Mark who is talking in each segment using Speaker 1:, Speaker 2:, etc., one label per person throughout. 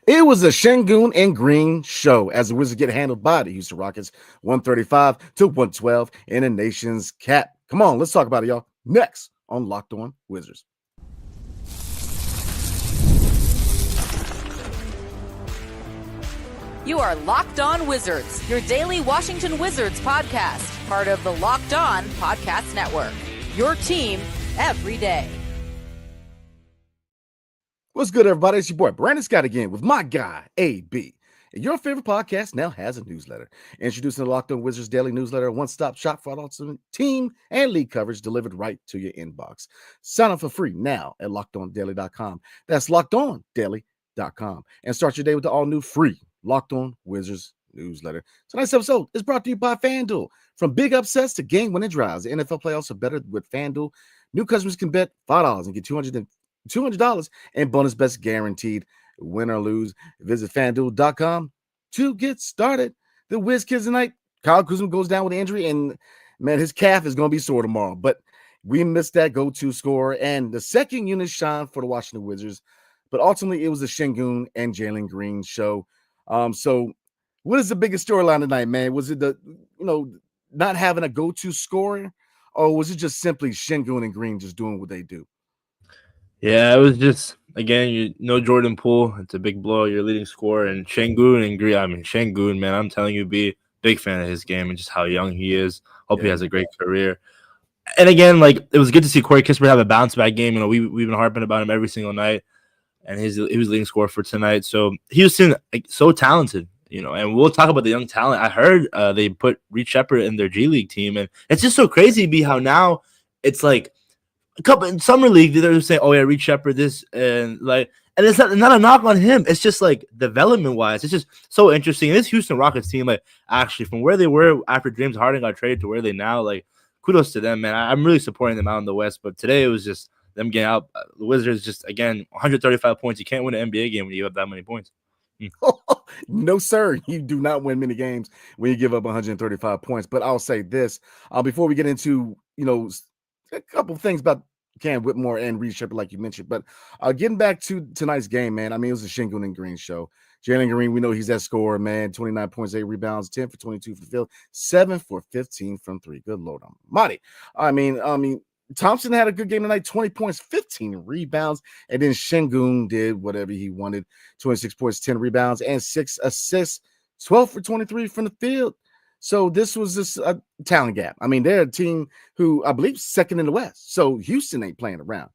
Speaker 1: It was a Sengun and Green show as the Wizards get handled by the Houston Rockets 135-112 in the nation's cap. Come on, let's talk about it, y'all. Next on Locked On Wizards.
Speaker 2: You are Locked On Wizards, your daily Washington Wizards podcast, part of the Locked On Podcast Network. Your team every day.
Speaker 1: What's good, everybody? It's your boy Brandon Scott again with my guy, AB. And your favorite podcast now has a newsletter. Introducing the Locked On Wizards Daily Newsletter, a one-stop shop for all awesome team and league coverage delivered right to your inbox. Sign up for free now at LockedOnDaily.com. That's LockedOnDaily.com. And start your day with the all-new free Locked On Wizards newsletter. Tonight's episode is brought to you by FanDuel. From big upsets to game-winning drives, the NFL playoffs are better with FanDuel. New customers can bet $5 and get $200 and bonus bets guaranteed. Win or lose, visit FanDuel.com to get started. The Wiz Kids tonight, Kyle Kuzma goes down with an injury, and man, his calf is going to be sore tomorrow. But we missed that go-to score, and the second unit shine for the Washington Wizards. But ultimately, it was the Sengun and Jalen Green show. So what is the biggest storyline tonight, man? Was it the, not having a go-to scorer, or was it just simply Sengun and Green just doing what they do?
Speaker 3: Yeah, it was just, again, Jordan Poole. It's a big blow. Your leading scorer. And Sengun and Green. Sengun, man, I'm telling you, be a big fan of his game and just how young he is. Hope he has a great career. And again, it was good to see Corey Kispert have a bounce-back game. We've been harping about him every single night. And he was leading scorer for tonight. So Houston, so talented, and we'll talk about the young talent. I heard they put Reed Sheppard in their G League team. And it's just so crazy, how now it's like, a couple in summer league, they're saying, "Oh yeah, Reed Sheppard this," and it's not a knock on him. It's just development wise, it's just so interesting. And this Houston Rockets team, actually from where they were after James Harden got traded to where they now, kudos to them, man. I'm really supporting them out in the West. But today it was just them getting out. The Wizards just 135 points. You can't win an NBA game when you have that many points.
Speaker 1: No, sir. You do not win many games when you give up 135 points. But I'll say this before we get into a couple of things about Cam Whitmore and Reed Sheppard, like you mentioned. But getting back to tonight's game, man, it was a Sengun and Green show. Jalen Green, we know he's that scorer, man. 29 points, 8 rebounds, 10 for 22 from the field, 7 for 15 from 3. Good Lord Almighty. Thompson had a good game tonight, 20 points, 15 rebounds, and then Sengun did whatever he wanted, 26 points, 10 rebounds, and 6 assists, 12 for 23 from the field. So this was just a talent gap. They're a team who I believe second in the West. So Houston ain't playing around.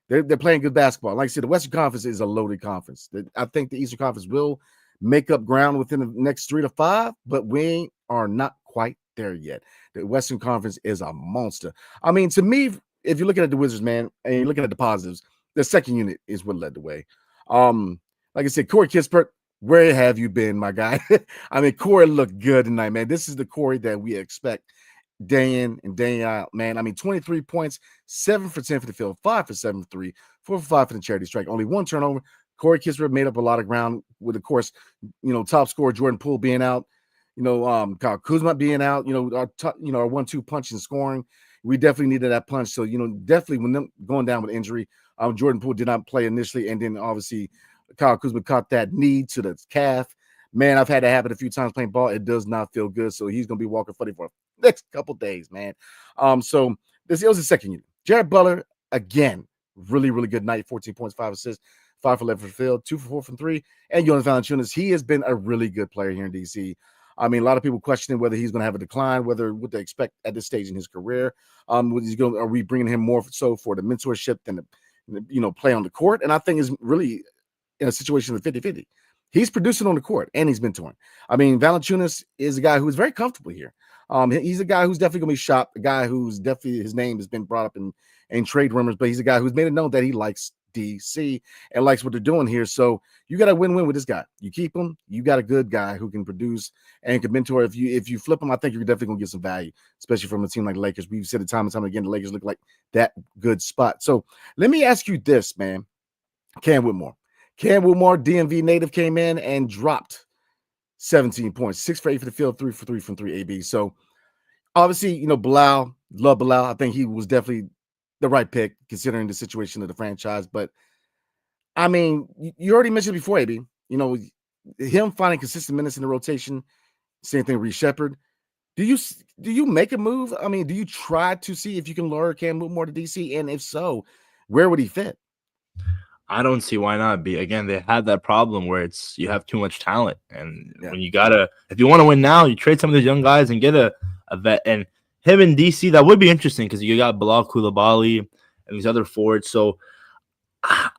Speaker 1: They're playing good basketball. Like I said, the Western Conference is a loaded conference. I think the Eastern Conference will make up ground within the next 3 to 5, but we are not quite there yet. The Western Conference is a monster. To me, if you're looking at the Wizards, man, and you're looking at the positives, the second unit is what led the way. Like I said, Corey Kispert, where have you been, my guy? Corey looked good tonight, man. This is the Corey that we expect day in and day out, man. 23 points, 7 for 10 for the field, 5 for 7 for 3, 4 for 5 for the charity strike. Only one turnover. Corey Kispert made up a lot of ground with, of course, top scorer Jordan Poole being out, Kyle Kuzma being out, our 1-2 punch and scoring. We definitely needed that punch. So, definitely when them going down with injury, Jordan Poole did not play initially, and then obviously Kyle Kuzma caught that knee to the calf. Man, I've had that happen a few times playing ball. It does not feel good. So he's going to be walking funny for the next couple days, man. So it was the second unit. Jared Butler, again, really, really good night. 14 points, 5 assists, 5 for 11 for the field, 2 for 4 from 3. And Jonas Valanciunas, he has been a really good player here in D.C. A lot of people questioning whether he's going to have a decline, what they expect at this stage in his career. Are we bringing him more so for the mentorship than the play on the court? And I think it's really in a situation of 50-50. He's producing on the court and he's mentoring. Valanciunas is a guy who's very comfortable here. He's a guy who's definitely going to be shopped, a guy who's definitely, his name has been brought up in trade rumors, but he's a guy who's made it known that he likes DC and likes what they're doing here. So you got a win-win with this guy. You keep him, you got a good guy who can produce and can mentor. If you flip him, I think you're definitely going to get some value, especially from a team like the Lakers. We've said it time and time again, the Lakers look like that good spot. So let me ask you this, man. Cam Whitmore, DMV native, came in and dropped 17 points, 6 for 8 for the field, 3 for 3 from 3 AB. So obviously, Bilal, love Bilal. I think he was definitely the right pick considering the situation of the franchise. But I mean, you already mentioned before, AB. You know, him finding consistent minutes in the rotation. Same thing, Reece Shepard. Do you make a move? I mean, do you try to see if you can lure Cam Whitmore to DC? And if so, where would he fit?
Speaker 3: I don't see why not. Be again, they had that problem where it's you have too much talent, and
Speaker 1: Yeah.
Speaker 3: when you gotta, if you want to win now, you trade some of these young guys and get a vet. And him in DC, that would be interesting because you got Bilal Koulibaly and these other forwards. So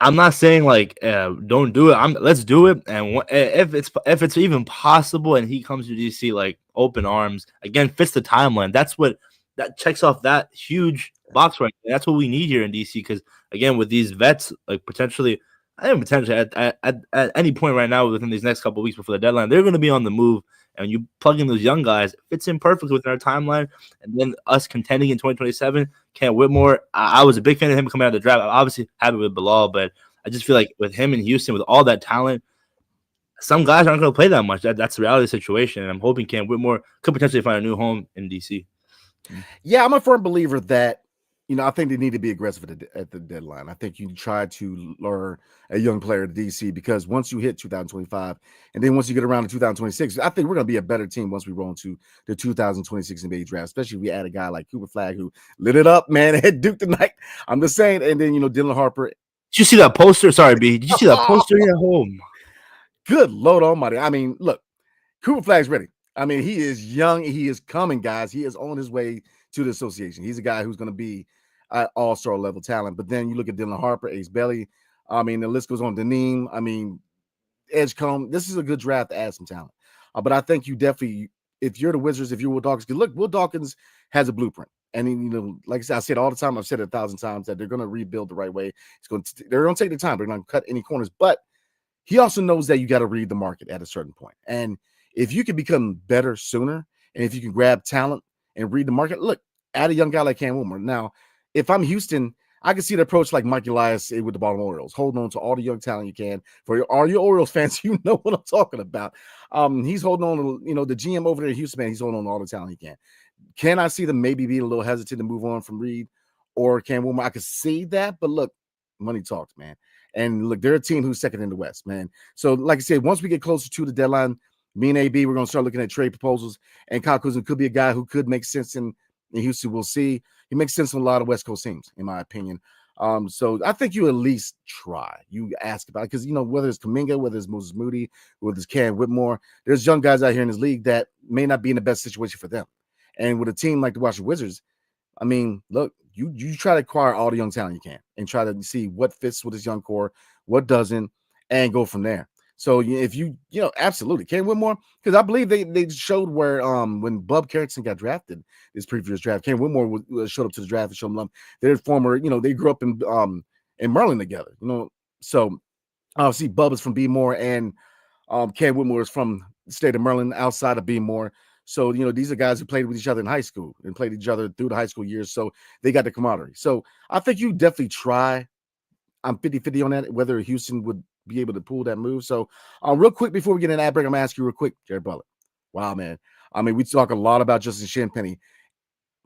Speaker 3: I'm not saying like don't do it. Let's do it. And if it's even possible, and he comes to DC like open arms again, fits the timeline. That checks off that huge box right there. That's what we need here in DC. Because again, with these vets, like potentially, I think potentially at any point right now within these next couple of weeks before the deadline, they're going to be on the move. And you plug in those young guys, it fits in perfectly within our timeline. And then us contending in 2027, Cam Whitmore, I was a big fan of him coming out of the draft. I'm obviously happy with Bilal, but I just feel like with him in Houston, with all that talent, some guys aren't going to play that much. That's the reality of the situation. And I'm hoping Cam Whitmore could potentially find a new home in DC.
Speaker 1: Yeah, I'm a firm believer that, I think they need to be aggressive at the deadline. I think you try to lure a young player to DC because once you hit 2025, and then once you get around to 2026, I think we're going to be a better team once we roll into the 2026 NBA draft, especially if we add a guy like Cooper Flag who lit it up, man, at Duke tonight. I'm just saying. And then, Dylan Harper.
Speaker 3: Did you see that poster? Sorry, B. Did you see that poster at home?
Speaker 1: Good Lord Almighty. I mean, look, Cooper Flag's ready. I mean, he is young. He is coming, guys. He is on his way to the association. He's a guy who's going to be all-star level talent. But then you look at Dylan Harper, Ace Belly. I mean, the list goes on. Deneem. I mean, Edgecombe. This is a good draft to add some talent. But I think you definitely, if you're the Wizards, if you're Will Dawkins, look, Will Dawkins has a blueprint. And, like I said all the time, I've said it 1,000 times that they're going to rebuild the right way. They're going to take the time. They're not going to cut any corners. But he also knows that you got to read the market at a certain point. And if you can become better sooner, and if you can grab talent and read the market, look, add a young guy like Cam Whitmore. Now, if I'm Houston, I can see the approach like Mike Elias with the Baltimore Orioles. Hold on to all the young talent you can. For all your Orioles fans, you know what I'm talking about. He's holding on to, the GM over there in Houston, man, he's holding on to all the talent he can. Can I see them maybe being a little hesitant to move on from Reed or Cam Whitmore? I could see that, but look, money talks, man. And look, they're a team who's second in the West, man. So, like I said, once we get closer to the deadline, me and AB, we're going to start looking at trade proposals. And Kyle Kuzma could be a guy who could make sense in Houston. We'll see. He makes sense in a lot of West Coast teams, in my opinion. So I think you at least try. You ask about it because, whether it's Kuminga, whether it's Moses Moody, whether it's Cam Whitmore, there's young guys out here in this league that may not be in the best situation for them. And with a team like the Washington Wizards, I mean, look, you try to acquire all the young talent you can and try to see what fits with this young core, what doesn't, and go from there. So if absolutely Cam Whitmore, because I believe they showed where when Bub Carrington got drafted this previous draft, Cam Whitmore showed up to the draft and showed them love. They're former, they grew up in Maryland together, So obviously Bub is from B More and Cam Whitmore is from the state of Maryland, outside of B More. So, these are guys who played with each other in high school and played each other through the high school years. So they got the camaraderie. So I think you definitely try. I'm 50-50 on that, whether Houston would be able to pull that move. So real quick, before we get in ad break, I'm going to ask you real quick, Jared Butler. Wow, man. I mean, we talk a lot about Justin Champagnie.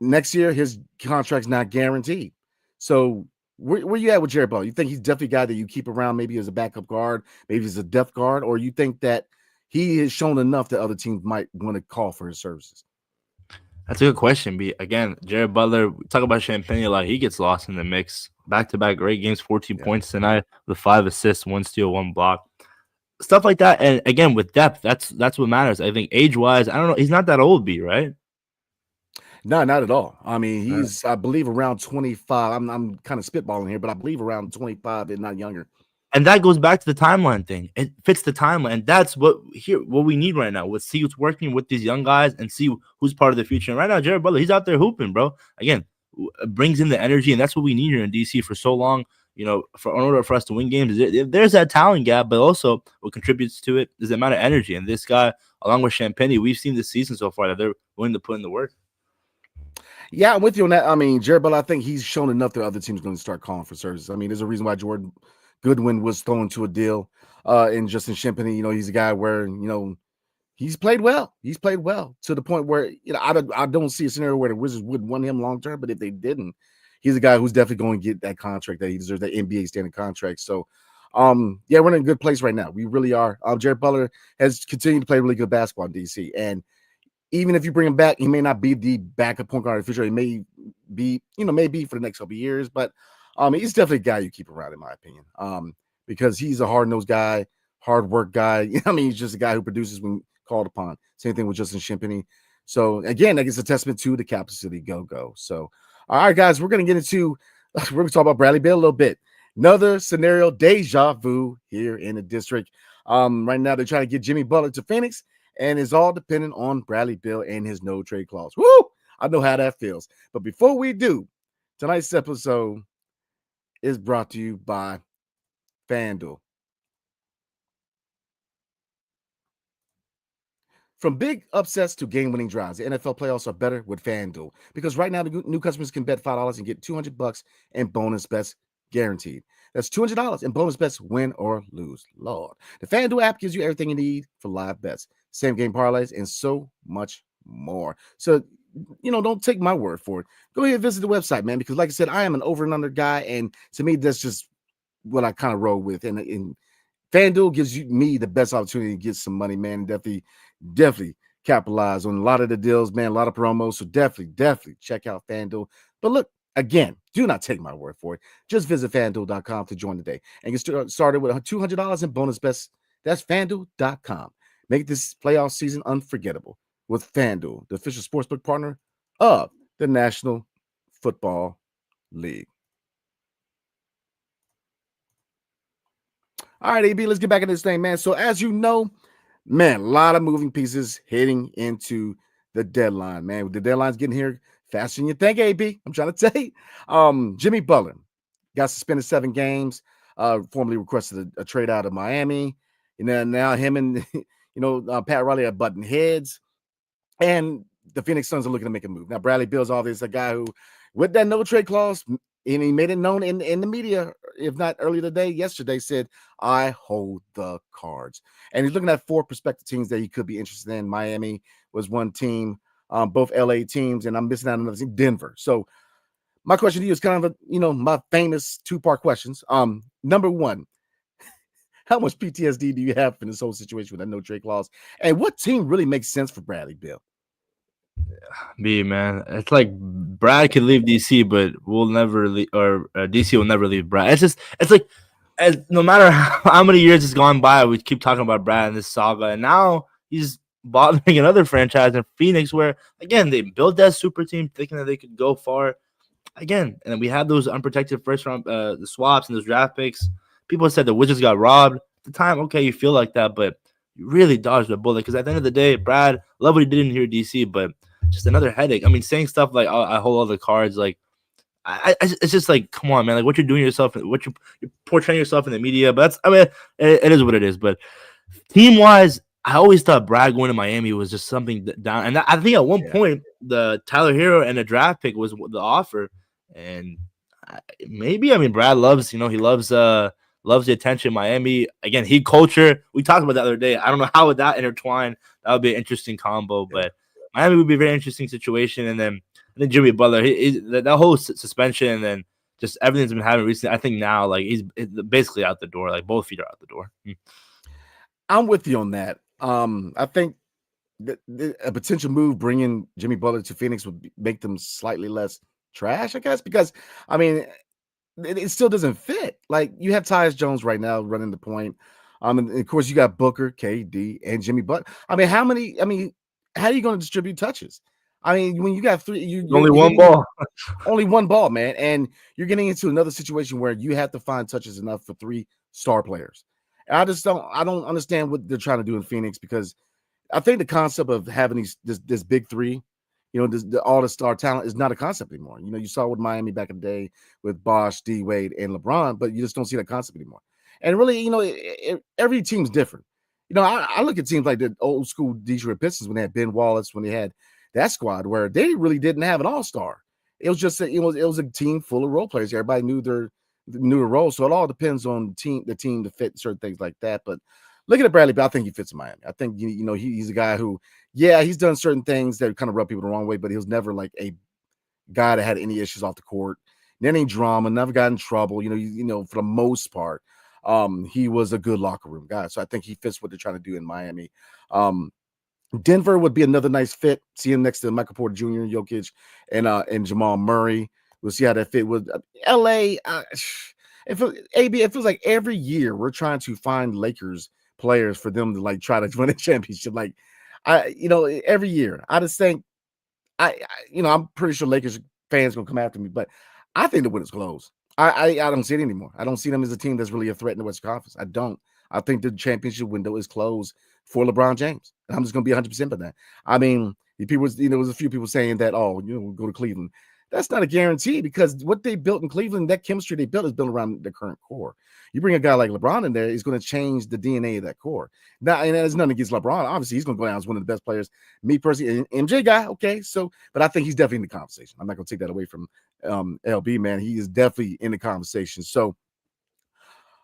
Speaker 1: Next year, his contract's not guaranteed. So where you at with Jared Butler? You think he's definitely a guy that you keep around maybe as a backup guard, maybe as a depth guard, or you think that he has shown enough that other teams might want to call for his services?
Speaker 3: That's a good question, B. Again, Jared Butler, we talk about Champagnie a lot. He gets lost in the mix. Back-to-back great games, 14 points tonight with 5 assists, 1 steal, 1 block. Stuff like that. And again, with depth, that's what matters. I think age-wise, I don't know. He's not that old, B, right?
Speaker 1: No, not at all. I mean, he's, I believe, around 25. I'm kind of spitballing here, but I believe around 25 and not younger.
Speaker 3: And that goes back to the timeline thing. It fits the timeline. And that's what we need right now. Let's see who's working with these young guys and see who's part of the future. And right now, Jared Butler, he's out there hooping, bro. Again, brings in the energy, and that's what we need here in DC for so long. In order for us to win games, there's that talent gap, but also what contributes to it is the amount of energy. And this guy, along with Champagnie, we've seen this season so far that they're willing to put in the work.
Speaker 1: Yeah, I'm with you on that. I mean, Jared Butler, I think he's shown enough that other teams are going to start calling for services. I mean, there's a reason why Jordan Goodwin was thrown to a deal in Justin Champagnie. He's a guy where, he's played well. He's played well to the point where, I don't see a scenario where the Wizards would want him long term, but if they didn't, he's a guy who's definitely going to get that contract that he deserves, that NBA standard contract. So Yeah, we're in a good place right now. We really are. Jared Butler has continued to play really good basketball in DC, and even if you bring him back, he may not be the backup point guard in the future. He may be, maybe for the next couple of years, but he's definitely a guy you keep around, in my opinion. Because he's a hard-nosed guy, hard work guy. I mean, he's just a guy who produces when called upon. Same thing with Justin Shimpney. So again, that is a testament to the Capital City Go-Go. So, all right, guys, we're gonna get into we're gonna talk about Bradley Beal a little bit. Another scenario, deja vu here in the district. Right now they're trying to get Jimmy Butler to Phoenix, and it's all dependent on Bradley Beal and his no trade clause. Woo! I know how that feels. But before we do, tonight's episode is brought to you by FanDuel. From big upsets to game-winning drives, the NFL playoffs are better with FanDuel because right now the new customers can bet $5 and get $200 in bonus bets guaranteed. That's $200 in bonus bets, win or lose. Lord, the FanDuel app gives you everything you need for live bets, same game parlays, and so much more. So, don't take my word for it. Go ahead and visit the website, man, because like I said, I am an over and under guy, and to me, that's just what I kind of roll with. And FanDuel gives me the best opportunity to get some money, man. Definitely capitalize on a lot of the deals, man. A lot of promos. So definitely check out FanDuel. But look, again, do not take my word for it. Just visit FanDuel.com to join today and get started with $200 in bonus bets. That's FanDuel.com. Make this playoff season unforgettable with FanDuel, the official sportsbook partner of the National Football League. All right, AB, let's get back into this thing, man. So as you know, man, a lot of moving pieces heading into the deadline, man. The deadline's getting here faster than you think, AB. I'm trying to tell you. Jimmy Butler got suspended 7 games, formally requested a trade out of Miami. And then now him and, Pat Riley are butting heads. And the Phoenix Suns are looking to make a move. Now, Bradley Beal's obviously a guy who, with that no trade clause, and he made it known in the media, if not earlier today, yesterday, said, I hold the cards. And he's looking at 4 prospective teams that he could be interested in. Miami was one team, both LA teams, and I'm missing out on another team, Denver. So my question to you is kind of my famous 2-part questions. Number 1, how much PTSD do you have in this whole situation with that no trade clause? And what team really makes sense for Bradley Beal?
Speaker 3: Man, it's like Brad could leave DC, but we'll never leave, or DC will never leave Brad. It's like, no matter how many years has gone by, we keep talking about Brad in this saga, and now he's bothering another franchise in Phoenix, where again they built that super team thinking that they could go far. Again, and we had those unprotected first round the swaps and those draft picks. People said the Wizards got robbed at the time. Okay, you feel like that, but you really dodged the bullet because at the end of the day, Brad, love what he did in here, DC, but just another headache. I mean, saying stuff like I hold all the cards, like it's just like, come on, man, like what you're doing yourself, what you're portraying yourself in the media. But it is what it is. But team wise, I always thought Brad going to Miami was just something down. And I think at one point the Tyler Hero and the draft pick was the offer. And Brad loves, he loves the attention in Miami. Again, heat culture. We talked about that the other day. I don't know how would that intertwine. That would be an interesting combo, but Miami would be a very interesting situation. And then I think Jimmy Butler, that whole suspension and then just everything's been happening recently. I think now, like, he's basically out the door. Like, both feet are out the door.
Speaker 1: I'm with you on that. I think a potential move bringing Jimmy Butler to Phoenix would make them slightly less trash, I guess, because, it still doesn't fit. Like, you have Tyus Jones right now running the point. And of course, you got Booker, KD, and Jimmy Butler. How are you going to distribute touches? When you got 3,
Speaker 3: only one ball.
Speaker 1: Only one ball, man. And you're getting into another situation where you have to find touches enough for 3 star players. And I don't understand what they're trying to do in Phoenix, because I think the concept of having this big 3, all the star talent is not a concept anymore. You saw with Miami back in the day with Bosh, D Wade, and LeBron, but you just don't see that concept anymore. And really, every team's different. I look at teams like the old school Detroit Pistons when they had Ben Wallace, when they had that squad where they really didn't have an all-star. It was just it was a team full of role players. Everybody knew their role. So it all depends on the team to fit certain things like that. But looking at Bradley, I think he fits in Miami. I think he's a guy who, he's done certain things that kind of rub people the wrong way, but he was never like a guy that had any issues off the court. Any drama, never got in trouble. For the most part. He was a good locker room guy. So I think he fits what they're trying to do in Miami. Denver would be another nice fit. See him next to Michael Porter Jr., Jokic, and Jamal Murray. We'll see how that fit with LA. It feels like every year we're trying to find Lakers players for them to like try to win a championship. Like every year. I just think I'm pretty sure Lakers fans gonna come after me, but I think the window's closed. I don't see it anymore. I don't see them as a team that's really a threat in the Western Conference. I don't. I think the championship window is closed for LeBron James. And I'm just gonna be 100% on that. I mean, people, there was a few people saying that, we'll go to Cleveland. That's not a guarantee because what they built in Cleveland, that chemistry they built is built around the current core. You bring a guy like LeBron in there, he's going to change the DNA of that core. Now, and there's nothing against LeBron. Obviously, he's going to go down as one of the best players. Me personally, MJ guy, okay. So, but I think he's definitely in the conversation. I'm not going to take that away from LB, man. He is definitely in the conversation. So,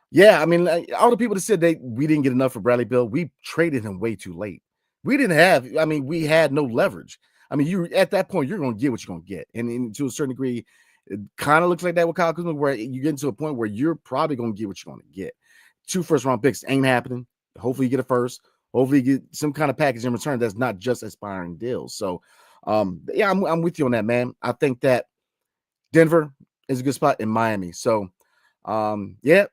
Speaker 1: yeah, I mean, all the people that said we didn't get enough for Bradley Beal, we traded him way too late. We had no leverage. I mean, you at that point, you're going to get what you're going to get. And to a certain degree, it kind of looks like that with Kyle Kuzma, where you get into a point where you're probably going to get what you're going to get. 2 first-round picks ain't happening. Hopefully you get a first. Hopefully you get some kind of package in return that's not just expiring deals. So, yeah, I'm with you on that, man. I think that Denver is a good spot in Miami. So, yeah.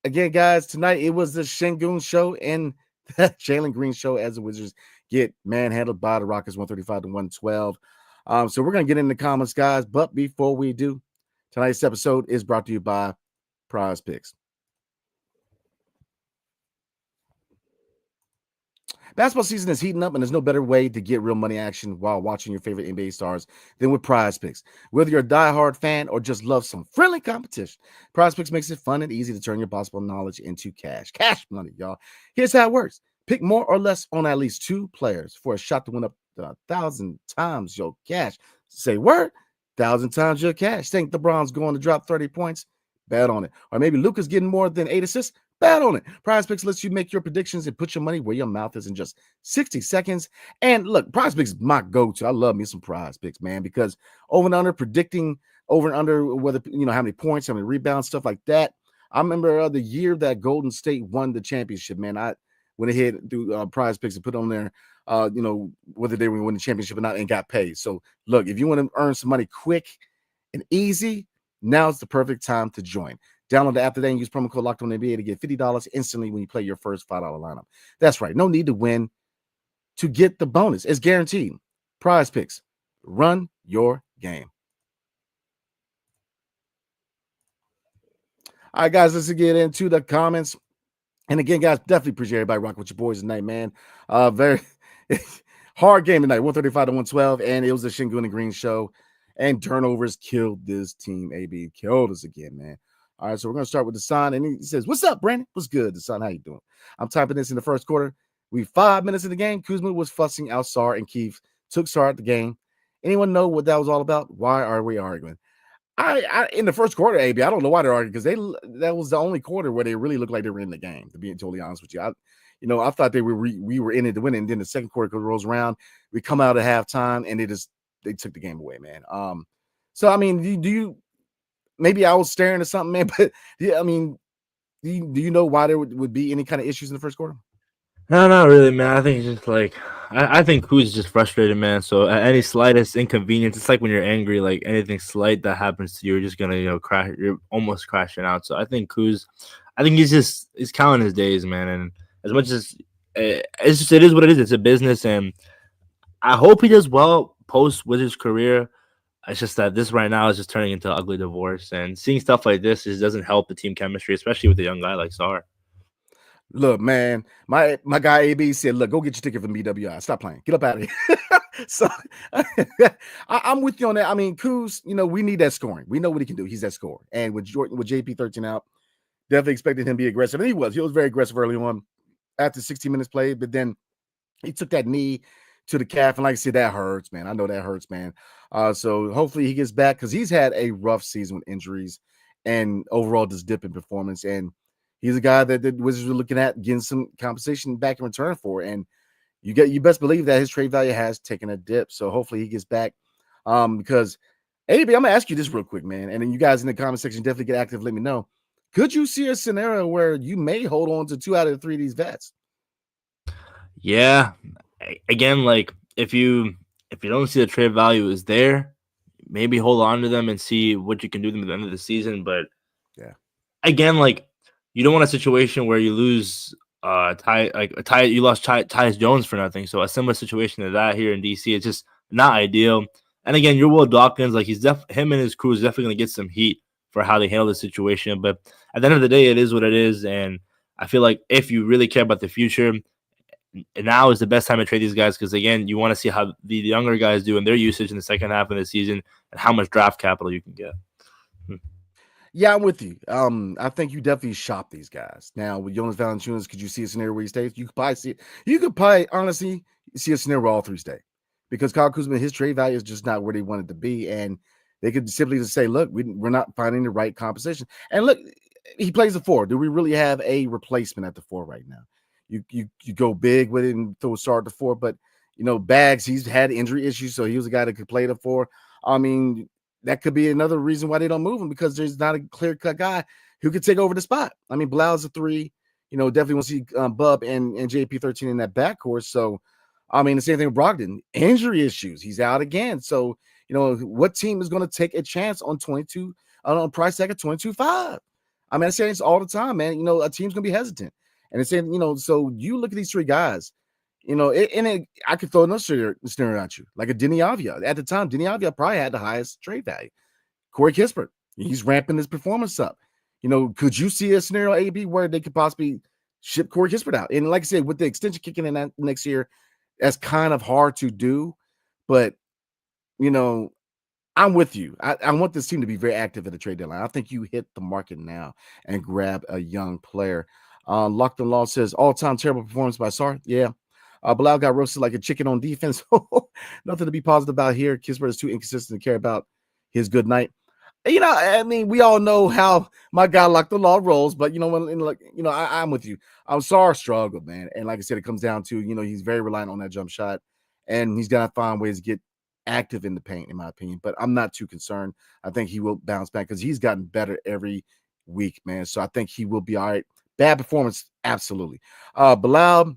Speaker 1: Again, guys, tonight it was the Sengun show and the Jalen Green show as the Wizards get manhandled by the Rockets 135-112. So we're going to get in the comments, guys. But before we do, tonight's episode is brought to you by Prizepicks. Basketball season is heating up, and there's no better way to get real money action while watching your favorite NBA stars than with Prizepicks. Whether you're a diehard fan or just love some friendly competition, Prizepicks makes it fun and easy to turn your basketball knowledge into cash. Cash money, y'all. Here's how it works. Pick more or less on at least 2 players for a shot to win up to 1,000 times your cash. Say word, 1,000 times your cash. Think LeBron's going to drop 30 points? Bet on it. Or maybe Luka's getting more than 8 assists? Bet on it. Prizepicks lets you make your predictions and put your money where your mouth is in just 60 seconds. And look, Prizepicks is my go-to. I love me some Prizepicks, man, because over and under, predicting over and under whether, how many points, how many rebounds, stuff like that. I remember the year that Golden State won the championship, man. I went ahead through Prizepicks and put on there, whether they were winning the championship or not and got paid. So, look, if you want to earn some money quick and easy, now's the perfect time to join. Download the app today and use promo code LOCKEDONNBA to get $50 instantly when you play your first $5 lineup. That's right. No need to win to get the bonus. It's guaranteed. Prizepicks. Run your game. All right, guys, let's get into the comments. And again, guys, definitely appreciate everybody rocking with your boys tonight, man. Very hard game tonight, 135-112, and it was a Sengun and Green show. And turnovers killed this team, AB. Killed us again, man. All right, so we're going to start with Deshaun, and he says, "What's up, Brandon? What's good, Deshaun? How you doing?" I'm typing this in the first quarter. We 5 minutes in the game. Kuzma was fussing out Sar, and Keith took Sar at the game. Anyone know what that was all about? Why are we arguing? I in the first quarter, AB, I don't know why they're arguing because that was the only quarter where they really looked like they were in the game, to be totally honest with you. I thought we were in it to win it, and then the second quarter rolls around. We come out at halftime, and they took the game away, man. So, I mean, do you maybe I was staring at something, man, but yeah, I mean, do you know why there would be any kind of issues in the first quarter?
Speaker 3: No, not really, man. I think it's just like I think Kuz is just frustrated, man. So at any slightest inconvenience, it's like when you're angry, like anything slight that happens to you, you're just gonna crash. You're almost crashing out. So I think he's counting his days, man. And as much as it is what it is. It's a business, and I hope he does well post Wizards career. It's just that this right now is just turning into an ugly divorce, and seeing stuff like this just doesn't help the team chemistry, especially with a young guy like Sar.
Speaker 1: Look, man, my guy AB said, "Look, go get your ticket from BWI. Stop playing. Get up out of here." So I'm with you on that. I mean, Kuz, we need that scoring. We know what he can do. He's that scorer. And with JP13 out, definitely expected him to be aggressive. And he was very aggressive early on after 60 minutes played, but then he took that knee to the calf. And like I said, that hurts, man. I know that hurts, man. So hopefully he gets back because he's had a rough season with injuries and overall just dip in performance. And he's a guy that the Wizards were looking at getting some compensation back in return for. And you best believe that his trade value has taken a dip. So hopefully he gets back. Because AB, I'm gonna ask you this real quick, man. And then you guys in the comment section definitely get active. Let me know. Could you see a scenario where you may hold on to 2 out of the 3 of these vets?
Speaker 3: Yeah. Again, like if you don't see the trade value is there, maybe hold on to them and see what you can do them at the end of the season. But
Speaker 1: Yeah.
Speaker 3: again, like you don't want a situation where you lose you lost Tyus Jones for nothing. So a similar situation to that here in DC, it's just not ideal. And again, your Will Dawkins, like him and his crew is definitely gonna get some heat for how they handle the situation. But at the end of the day, it is what it is. And I feel like if you really care about the future, now is the best time to trade these guys because again, you want to see how the younger guys do in their usage in the second half of the season and how much draft capital you can get.
Speaker 1: Yeah, I'm with you. I think you definitely shop these guys. Now with Jonas Valanciunas, could you see a scenario where he stays? You could probably honestly see a scenario where all 3 stay. Because Kyle Kuzma, his trade value is just not where they wanted to be. And they could simply just say, look, we're not finding the right composition. And look, he plays the 4. Do we really have a replacement at the 4 right now? You go big with it and throw a start at the 4, but Bags, he's had injury issues, so he was a guy that could play the 4. I mean, that could be another reason why they don't move him because there's not a clear-cut guy who could take over the spot. I mean, Bilal's a 3. Definitely want to see Bub and JP13 in that backcourt. So, I mean, the same thing with Brogdon. Injury issues. He's out again. So, what team is going to take a chance on 22 on price tag of 22.5? I mean, I say this all the time, man. A team's going to be hesitant. And it's saying, so you look at these 3 guys, I could throw another scenario at you, like a Denny Avia. At the time, Denny Avia probably had the highest trade value. Corey Kispert, he's ramping his performance up. Could you see a scenario AB where they could possibly ship Corey Kispert out? And like I said, with the extension kicking in that next year, that's kind of hard to do. But, I'm with you. I want this team to be very active at the trade deadline. I think you hit the market now and grab a young player. Locked on Law says, all-time terrible performance by Sar. Yeah. Bilal got roasted like a chicken on defense. Nothing to be positive about here. Kispert is too inconsistent to care about his good night. I mean, we all know how my guy Locked on Law rolls, but I'm with you. I'm sorry, struggle, man. And like I said, it comes down to, he's very reliant on that jump shot, and he's got to find ways to get active in the paint, in my opinion. But I'm not too concerned. I think he will bounce back because he's gotten better every week, man. So I think he will be all right. Bad performance, absolutely. Bilal,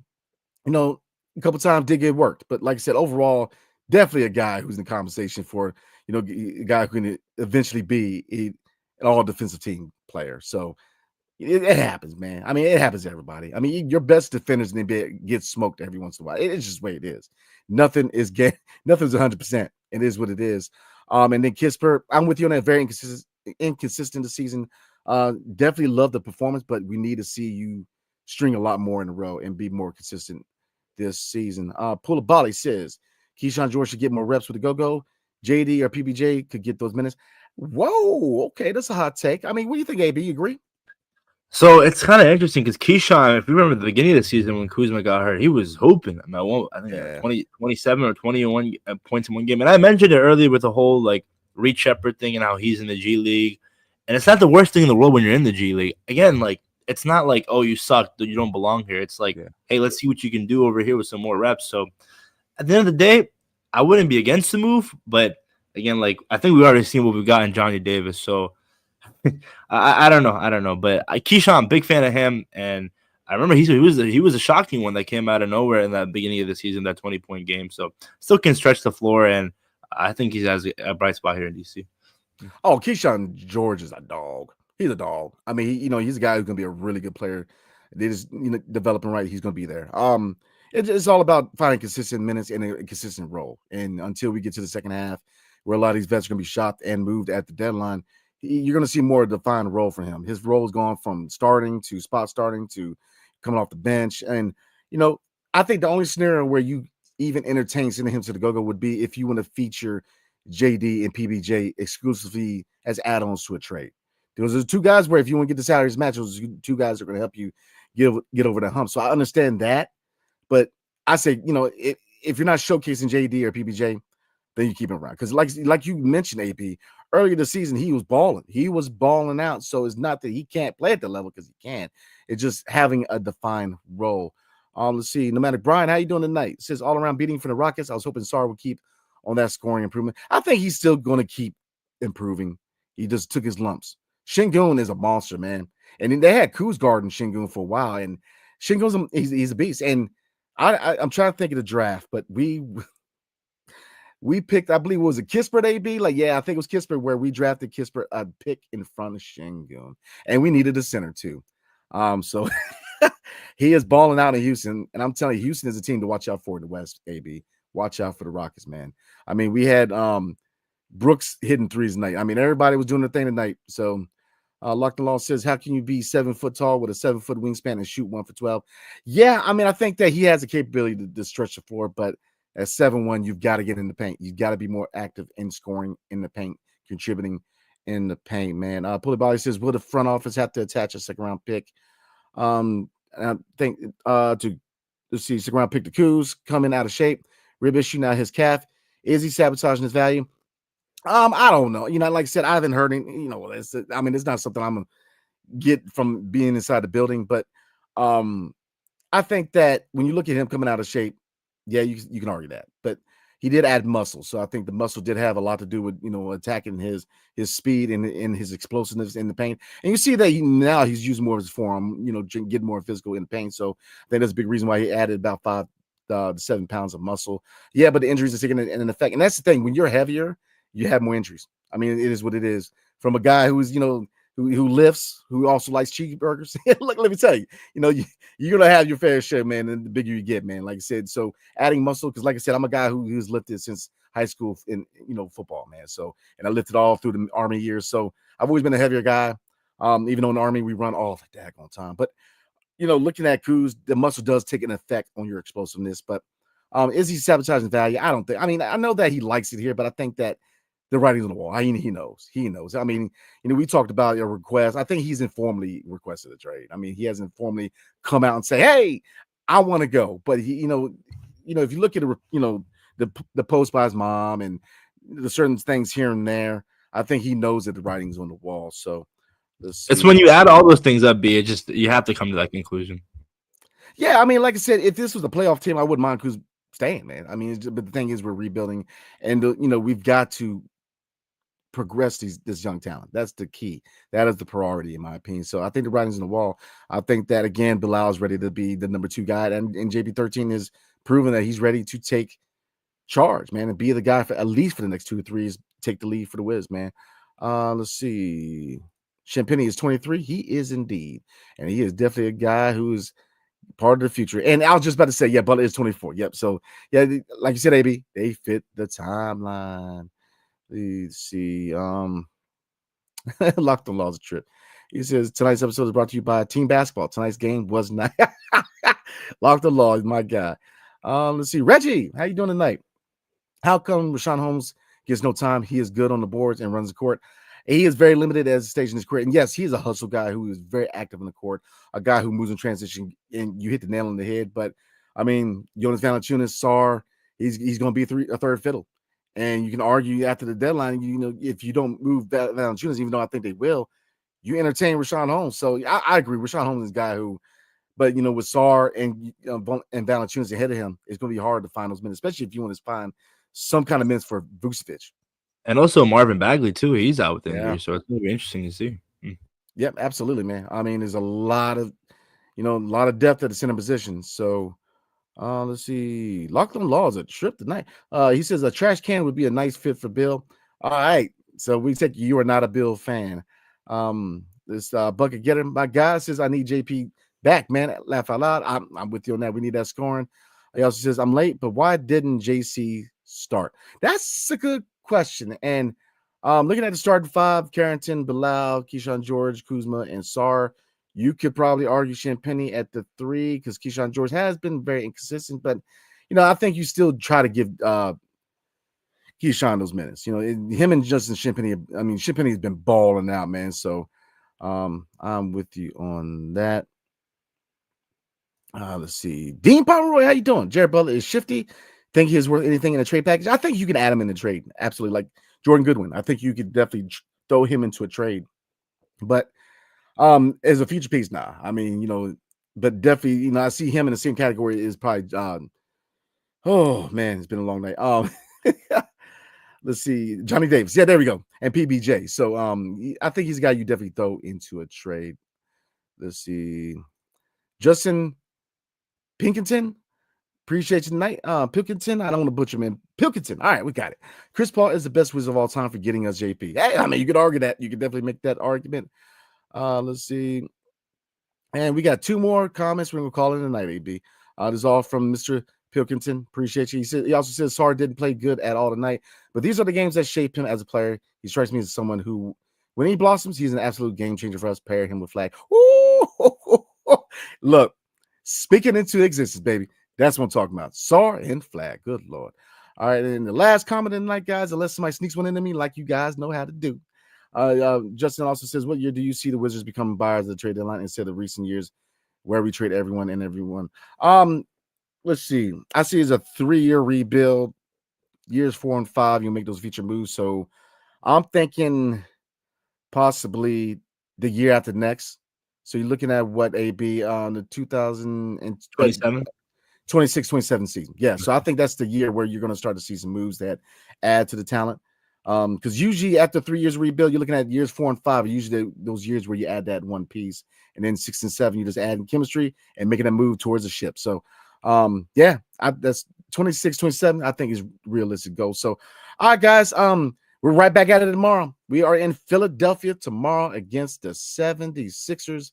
Speaker 1: a couple times did get worked, but like I said, overall, definitely a guy who's in the conversation for, a guy who can eventually be an all defensive team player. So it happens, man. I mean, it happens to everybody. I mean, your best defenders in the NBA get smoked every once in a while. It's just the way it is. Nothing's 100%. It is what it is. And then Kispert, I'm with you on that. Very inconsistent this season. Definitely love the performance, but we need to see you string a lot more in a row and be more consistent this season. Pula Bali says Keyshawn George should get more reps with the go-go. JD or PBJ could get those minutes. Whoa, okay, that's a hot take. I mean, what do you think, AB? You agree?
Speaker 3: So it's kind of interesting because Keyshawn, if you remember the beginning of the season when Kuzma got hurt, he was hoping. I think 27 or 21 points in one game. And I mentioned it earlier with the whole like Reed Shepherd thing and how he's in the G League. And it's not the worst thing in the world when you're in the G League. Again, like it's not like, oh, you suck, you don't belong here. It's like, hey, let's see what you can do over here with some more reps. So at the end of the day, I wouldn't be against the move. But again, like I think we've already seen what we've got in Johnny Davis. So I don't know, but Keyshawn, big fan of him, and I remember he was a shocking one that came out of nowhere in that beginning of the season, that 20-point game. So still can stretch the floor, and I think he has a bright spot here in DC.
Speaker 1: Oh, Keyshawn George is a dog. He's a dog. I mean, he's a guy who's gonna be a really good player. They just developing right. He's gonna be there. It's all about finding consistent minutes and a consistent role. And until we get to the second half, where a lot of these vets are gonna be shopped and moved at the deadline, you're going to see more defined role for him. His role is gone from starting to spot starting to coming off the bench. And, I think the only scenario where you even entertain sending him to the go-go would be if you want to feature JD and PBJ exclusively as add-ons to a trade. Those are 2 guys where if you want to get the salaries match, those 2 guys are going to help you get over the hump. So I understand that. But I say, if you're not showcasing JD or PBJ, then you keep him around. Because like you mentioned, AP, earlier this season, he was balling. He was balling out. So it's not that he can't play at the level because he can. It's just having a defined role. Let's see. Nomadic Brian, how you doing tonight? It says all around beating for the Rockets. I was hoping Sarr would keep on that scoring improvement. I think he's still going to keep improving. He just took his lumps. Sengun is a monster, man. And then they had Kuz guarding Sengun for a while, and Sengun's he's a beast. And I'm trying to think of the draft, but we picked, I believe it was a Kispert AB. Like, yeah, I think it was Kispert where we drafted Kispert a pick in front of Sengun, and we needed a center too. So he is balling out in Houston, and I'm telling you, Houston is a team to watch out for in the West. AB, watch out for the Rockets, man. I mean, we had Brooks hitting threes tonight. I mean, everybody was doing their thing tonight. So Locked Law says, how can you be 7 foot tall with a 7 foot wingspan and shoot 1 for 12? Yeah, I mean, I think that he has the capability to stretch the floor, but at 7'1", you've got to get in the paint. You've got to be more active in scoring in the paint, contributing in the paint, man. Pulley Body says, will the front office have to attach a second round pick? I think to let's see, second round pick the Kuz coming out of shape, rib issue now his calf. Is he sabotaging his value? I don't know. Like I said, I haven't heard any, it's not something I'm gonna get from being inside the building, but I think that when you look at him coming out of shape, yeah, you can argue that. But he did add muscle. So I think the muscle did have a lot to do with, attacking his speed and his explosiveness in the paint. And you see that now he's using more of his forearm, getting more physical in the paint. So I think that's a big reason why he added about 5 to 7 pounds of muscle. Yeah, but the injuries are taking an effect. And that's the thing. When you're heavier, you have more injuries. I mean, it is what it is. From a guy who's, who lifts, who also likes cheeseburgers. Look, let me tell you, you're gonna have your fair share, man. And the bigger you get, man, like I said. So adding muscle, because like I said, I'm a guy who's lifted since high school in football, man. So, and I lifted all through the Army years. So I've always been a heavier guy. Even though in the Army we run all the daggone time, but looking at Kuz, the muscle does take an effect on your explosiveness. But is he sabotaging value? I don't think. I mean, I know that he likes it here, but I think that the writing's on the wall. He knows. He knows. I mean, we talked about your request. I think he's informally requested a trade. I mean, he hasn't formally come out and say, "Hey, I want to go." But he, if you look at the post by his mom and the certain things here and there, I think he knows that the writing's on the wall. So
Speaker 3: it's when you add all those things up, B. It just you have to come to that conclusion.
Speaker 1: Yeah, I mean, like I said, if this was a playoff team, I wouldn't mind Kuz staying, man. I mean, but the thing is, we're rebuilding, and we've got to progress this young talent. That's the key. That is the priority, in my opinion. So I think the writing's on the wall. I think that again, Bilal is ready to be the number 2 guy, and JP13 is proven that he's ready to take charge, man, and be the guy for at least for the next 2 or 3 years, take the lead for the Wiz, man. Let's see. Champagny is 23. He is indeed, and he is definitely a guy who's part of the future. And I was just about to say, yeah, Butler is 24. Yep. So yeah, like you said, AB, they fit the timeline. Let's see. Locked on Laws of Trip. He says tonight's episode is brought to you by Team Basketball. Tonight's game was not Locked on Laws, my guy. Let's see. Reggie, how you doing tonight? How come Rashawn Holmes gets no time? He is good on the boards and runs the court. He is very limited as a stage in his career. And yes, he's a hustle guy who is very active in the court, a guy who moves in transition, and you hit the nail on the head. But I mean, Jonas Valanciunas, Sar, he's going to be a third fiddle. And you can argue after the deadline, if you don't move Valanciunas, even though I think they will, you entertain Rashawn Holmes. So I agree. Rashawn Holmes is a guy who, but with Sar and Valanciunas ahead of him, it's going to be hard to find those minutes, especially if you want to find some kind of minutes for Vucevic.
Speaker 3: And also Marvin Bagley too. He's out with injury, so it's going to be interesting to see.
Speaker 1: Yep, absolutely, man. I mean, there's a lot of depth at the center position. So let's see. Locked on Law is a trip tonight. He says a trash can would be a nice fit for Bill. All right. So we take you are not a Bill fan. This bucket getter, my guy, says I need JP back, man. Laugh out loud. I'm with you on that. We need that scoring. He also says I'm late, but why didn't JC start? That's a good question. And looking at the starting 5, Carrington, Bilal, Keyshawn George, Kuzma, and Sar, you could probably argue Champagny at the 3 because Keyshawn George has been very inconsistent. But, I think you still try to give Keyshawn those minutes. Him and Justin Champagny, Champagny has been balling out, man. So I'm with you on that. Let's see. Dean Pomeroy, how you doing? Jared Butler is shifty. Think he's worth anything in a trade package? I think you can add him in the trade. Absolutely. Like Jordan Goodwin. I think you could definitely throw him into a trade. But as a future piece now, but definitely, I see him in the same category is probably oh man, it's been a long night. Let's see, Johnny Davis. Yeah, there we go. And PBJ. So I think he's a guy you definitely throw into a trade. Let's see. Justin Pinkington. Appreciate you tonight. Pilkington. I don't want to butcher, man. Pilkington. All right, we got it. Chris Paul is the best wizard of all time for getting us JP. Hey, I mean, you could argue that. You could definitely make that argument. Let's see. And we got 2 more comments. We're going to call it a night, AB. This is all from Mr. Pilkington. Appreciate you. He also says Sarr didn't play good at all tonight, but these are the games that shape him as a player. He strikes me as someone who, when he blossoms, he's an absolute game changer for us. Pair him with Flag. Ooh, look, speaking into existence, baby. That's what I'm talking about. Sarr and Flag. Good Lord. All right. And the last comment of the night, guys, unless somebody sneaks one into me like you guys know how to do. Justin also says, what year do you see the Wizards becoming buyers of the trade deadline instead of recent years where we trade everyone and everyone? Let's see. I see it's a 3-year rebuild. Years 4 and 5, you make those feature moves. So I'm thinking possibly the year after next. So you're looking at what, AB, on the 2027? 26, 27 season. Yeah. So I think that's the year where you're going to start to see some moves that add to the talent. Because usually after 3 years of rebuild, you're looking at years 4 and 5, usually those years where you add that one piece, and then 6 and 7, you just add chemistry and making a move towards the ship. So that's 26, 27, I think is realistic goal. So, all right, guys, we're right back at it tomorrow. We are in Philadelphia tomorrow against the 76ers.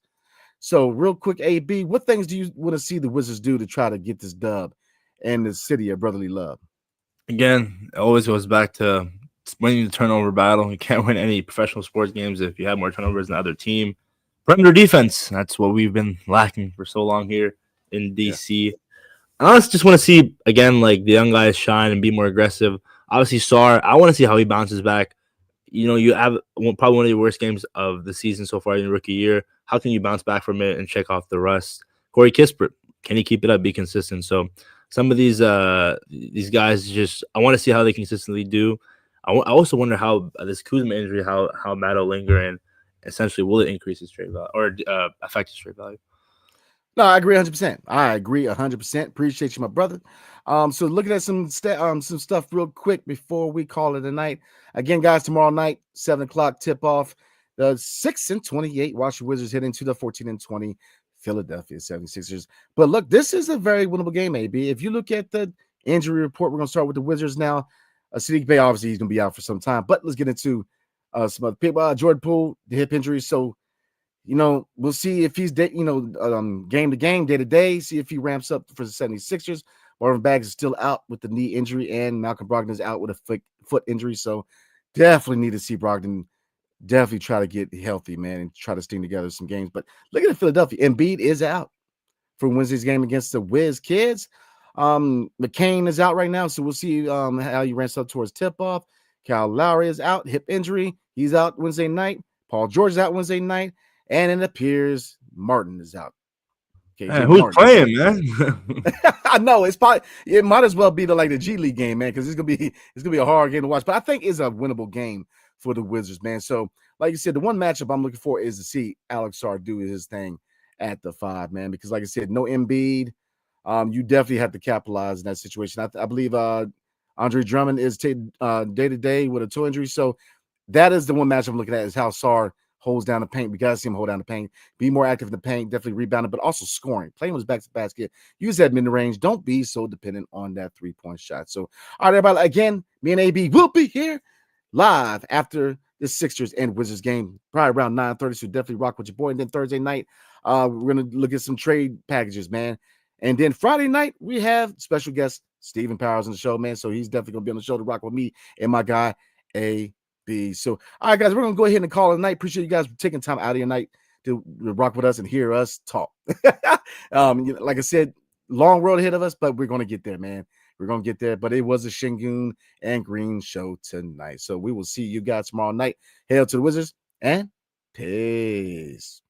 Speaker 1: So real quick, AB, what things do you want to see the Wizards do to try to get this dub in the city of brotherly love?
Speaker 3: Again, it always goes back to winning the turnover battle. You can't win any professional sports games if you have more turnovers than the other team. Perimeter defense, that's what we've been lacking for so long here in DC. I honestly just want to see, again, like the young guys shine and be more aggressive. Obviously, Sarr, I want to see how he bounces back. You know, you have probably one of the worst games of the season so far in your rookie year. How can you bounce back from it and check off the rust? Corey Kispert, can he keep it up, be consistent? So some of these guys, just I want to see how they consistently do. I also wonder how this Kuzma injury, how that'll linger, and essentially will it increase his trade value or affect his trade value?
Speaker 1: No, I agree 100%. I agree 100%. Appreciate you, my brother. So looking at some stuff real quick before we call it a night. Again, guys, tomorrow night, 7:00 tip off. The 6-28 Washington Wizards heading to the 14-20 Philadelphia 76ers. But look, this is a very winnable game, AB. If you look at the injury report, we're going to start with the Wizards now. Sadiq Bey, obviously, he's going to be out for some time. But let's get into some other people. Jordan Poole, the hip injury. So, we'll see if he's, game to game, day to day, see if he ramps up for the 76ers. Marvin Bags is still out with the knee injury, and Malcolm Brogdon is out with a foot injury. So definitely need to see Brogdon definitely try to get healthy, man, and try to string together some games. But look at Philadelphia. Embiid is out for Wednesday's game against the Wiz Kids. McCain is out right now, so we'll see how he ramps up towards tip-off. Kyle Lowry is out, hip injury. He's out Wednesday night. Paul George is out Wednesday night. And it appears Martin is out.
Speaker 3: Okay, who's Martin playing, man?
Speaker 1: I know it might as well be the G League game, man, because it's gonna be a hard game to watch. But I think it's a winnable game for the Wizards, man. So, like you said, the one matchup I'm looking for is to see Alex Sarr do his thing at the 5, man, because like I said, no Embiid. You definitely have to capitalize in that situation. I believe Andre Drummond is day to day with a toe injury, so that is the one matchup I'm looking at is how Sarr holds down the paint. We got to see him hold down the paint, be more active in the paint, definitely rebounding, but also scoring, playing with his back to basket, use that mid-range. Don't be so dependent on that 3-point shot. So, all right, everybody, again, me and AB will be here live after the Sixers and Wizards game, probably around 9:30. So definitely rock with your boy. And then Thursday night, we're going to look at some trade packages, man. And then Friday night, we have special guest Stephen Powers on the show, man. So he's definitely going to be on the show to rock with me and my guy, AB. So, all right, guys, we're going to go ahead and call it a night. Appreciate you guys taking time out of your night to rock with us and hear us talk. Like I said, long road ahead of us, but we're going to get there, man. We're going to get there. But it was a Sengun and Green show tonight. So we will see you guys tomorrow night. Hail to the Wizards and peace.